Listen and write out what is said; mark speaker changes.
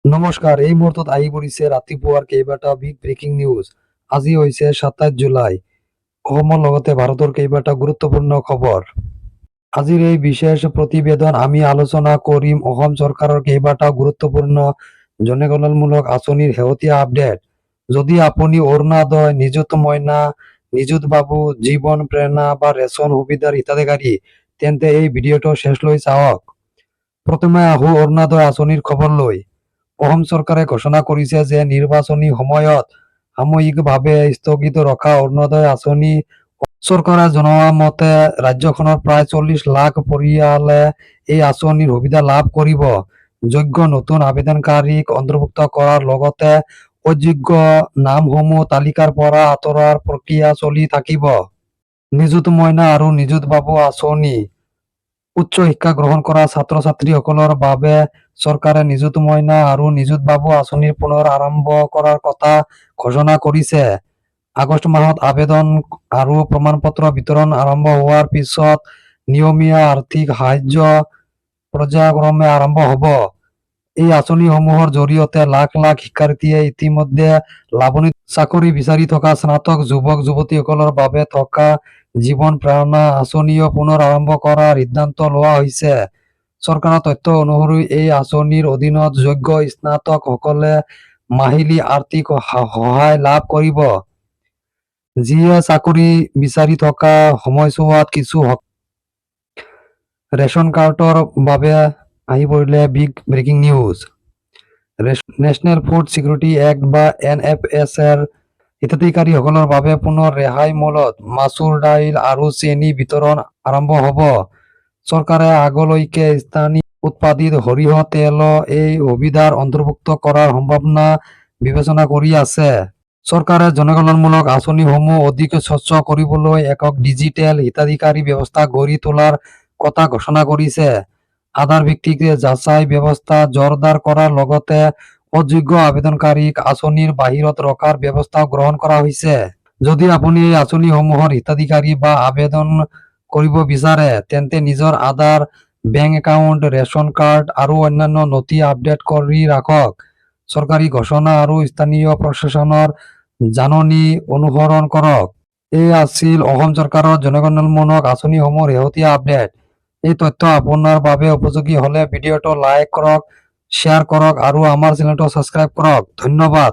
Speaker 1: নমস্কাৰ, এই মুহূৰ্তত আহি পৰিছে ৰাতিপুৱাৰ কেইবাটা বিগ ব্ৰেকিং নিউজ। আজি হৈছে ২৭ জুলাই। অসমৰ লগতে ভাৰতৰ কেইবাটা গুৰুত্বপূৰ্ণ খবৰ। আজিৰ এই বিশেষ প্ৰতিবেদন আমি আলোচনা কৰিম অসম চৰকাৰৰ কেইবাটা গুৰুত্বপূৰ্ণ জনকল্যাণমূলক আঁচনিৰ শেহতীয়া আপডেট। যদি আপুনি অৰুণোদয়, নিযুত মইনা, নিযুত বাবু, জীৱন প্ৰেৰণা বা ৰেচন সুবিধাৰ হিতাধিকাৰী, তেন্তে এই ভিডিঅ'টো শেষলৈ চাওক। প্ৰথমে আহোঁ অৰুণোদয় আঁচনিৰ খবৰলৈ। অসম চৰকাৰে ঘোষণা কৰিছে যে নিৰ্বাচনী সময়ত সাময়িকভাৱে স্থগিত ৰখা অৰুণোদয় আঁচনি। চৰকাৰে জনোৱা মতে ৰাজ্যখনৰ প্ৰায় ৪০ লাখ পৰিয়ালে এই আঁচনিৰ সুবিধা লাভ কৰিব। যোগ্য নতুন আবেদনকাৰীক অন্তৰ্ভুক্ত কৰাৰ লগতে অযোগ্য নামসমূহ তালিকাৰ পৰা আঁতৰোৱাৰ প্ৰক্ৰিয়া চলি থাকিব। নিযুত মইনা আৰু নিযুত বাবু আঁচনি। উচ্চ শিক্ষা গ্ৰহণ কৰা ছাত্ৰ-ছাত্ৰীসকলৰ বাবে চৰকাৰে নিযুত মইনা আৰু নিযুত বাবু আঁচনি পুনৰ আৰম্ভ কৰাৰ কথা ঘোষণা কৰিছে। আগষ্ট মাহত আবেদন আৰু প্ৰমাণপত্ৰ বিতৰণ আৰম্ভ হোৱাৰ পিছত নিয়মীয়া আৰ্থিক সাহায্য পৰ্যায়ক্ৰমে আৰম্ভ হ'ব। এই আঁচনিসমূহৰ জৰিয়তে লাখ লাখ শিক্ষাৰ্থীয়ে ইতিমধ্যে লাভান্বিত। চাকৰি বিচাৰি থকা স্নাতক যুৱক-যুৱতীসকলৰ বাবে থকা জীৱন প্ৰেৰণা আঁচনিও পুনৰ আৰম্ভ কৰাৰ সিদ্ধান্ত লোৱা হৈছে। চৰকাৰৰ তথ্য অনুসৰি এই আঁচনিৰ অধীনত যোগ্য স্নাতকসকলে মাহিলী আৰ্থিক সহায় লাভ কৰিব, যিয়ে চাকৰি বিচাৰি থকা সময়ছোৱাত কিছু ৰেচন কাৰ্ডৰ বাবে আহি পৰিলে big breaking news. National food security act বা NFS -ৰ হিতাধিকাৰীসকলৰ বাবে পুনৰ ৰেহাই মূল্যত মাছুৰ দাইল আৰু চেনি বিতৰণ আৰম্ভ হ'ব। চৰকাৰে আগলৈকে স্থানীয় উৎপাদিত সৰিয়হ তেলো এই সুবিধাৰ অন্তৰ্ভুক্ত কৰাৰ সম্ভাৱনা বিবেচনা কৰি আছে। চৰকাৰে জনকল্যাণমূলক আঁচনিসমূহ অধিক স্বচ্ছ কৰিবলৈ একক ডিজিটেল হিতাধিকাৰী ব্যৱস্থা গঢ়ি তোলাৰ কথা ঘোষণা কৰিছে। আধাৰ ভিত্তিক যাচাই ব্যৱস্থা জোৰদাৰ কৰাৰ লগতে অযোগ্য আবেদনকাৰীক আঁচনিৰ বাহিৰত ৰখাৰ ব্যৱস্থাও গ্ৰহণ কৰা হৈছে। যদি আপুনি এই আঁচনিসমূহৰ হিতাধিকাৰী বা আবেদন কৰিব বিচাৰে, তেন্তে নিজৰ আধাৰ, বেংক একাউণ্ট, ৰেচন কাৰ্ড আৰু অন্যান্য নথি আপডেট কৰি ৰাখক। চৰকাৰী ঘোষণা আৰু স্থানীয় প্ৰশাসনৰ জাননী অনুসৰণ কৰক। এই আছিল অসম চৰকাৰৰ জনকল্যাণমূলক আঁচনিসমূহৰ শেহতীয়া আপডেট। এই তথ্য আপোনাৰ বাবে উপযোগী হ'লে ভিডিঅ'টো লাইক কৰক, শ্বেয়াৰ কৰক আৰু আমাৰ চেনেলটো ছাবস্ক্ৰাইব কৰক। ধন্যবাদ।